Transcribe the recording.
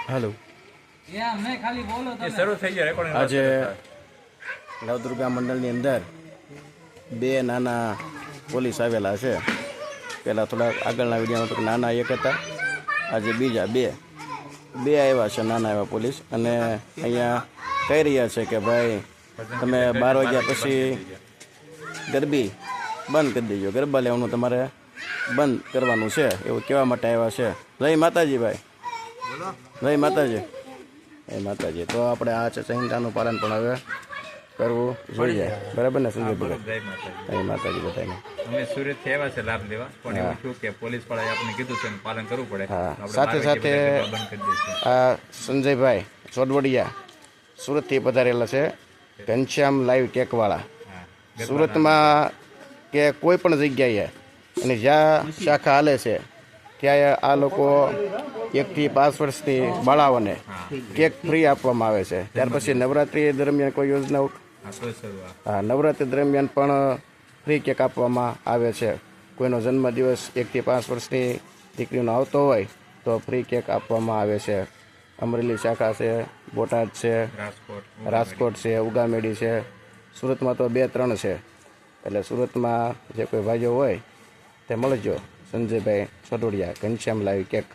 હાલો શરૂ થઈ જાય રેકોર્ડિંગ. આજે નવદુર્ગા મંડળની અંદર બે નાના પોલીસ આવેલા છે. પહેલાં થોડા આગળના વિડીયોમાં તો નાના એક હતા, આજે બીજા બે આવ્યા છે નાના એવા પોલીસ. અને અહીંયા કહી રહ્યા છે કે ભાઈ તમે 12 વાગ્યા પછી ગરબી બંધ કરી દેજો, ગરબા લેવાનું તમારે બંધ કરવાનું છે, એવું કહેવા માટે આવ્યા છે. જય માતાજી ભાઈ, જય માતાજી, જય માતાજી. તો આપણે આ સંહિતાનું પાલન પણ હવે કરવું જોઈએ, બરાબર ને સંજય ભગત? જય માતાજી બધાને. અમે સુરત થી આવ્યા છે લાભ લેવા, પણ એવું થયું કે પોલીસ વાળાએ આપણે કીધું છે પાલન કરવું પડે. હા, સાથે સાથે આ સંજયભાઈ સોડવડિયા સુરતથી પધારેલા છે, ઘનશ્યામ લાઈવ કેકવાળા. સુરતમાં કે કોઈ પણ જગ્યાએ અને જ્યાં શાખા હાલે છે ત્યાં આ લોકો 1 થી 5 વર્ષથી બાળાઓને કેક ફ્રી આપવામાં આવે છે. ત્યાર પછી નવરાત્રિ દરમિયાન કોઈ યોજનાઓ, હા, નવરાત્રિ દરમિયાન પણ ફ્રી કેક આપવામાં આવે છે. કોઈનો જન્મદિવસ 1 થી 5 વર્ષની દીકરીનો આવતો હોય તો ફ્રી કેક આપવામાં આવે છે. અમરેલી શાખા છે, બોટાદ છે, રાજકોટ છે, ઉગામેડી છે. સુરતમાં તો 2-3 છે. એટલે સુરતમાં જે કોઈ ભાઈઓ હોય તે મળજો. સંજયભાઈ સોડવડિયા, ઘનશ્યામ લાઈવ કેક.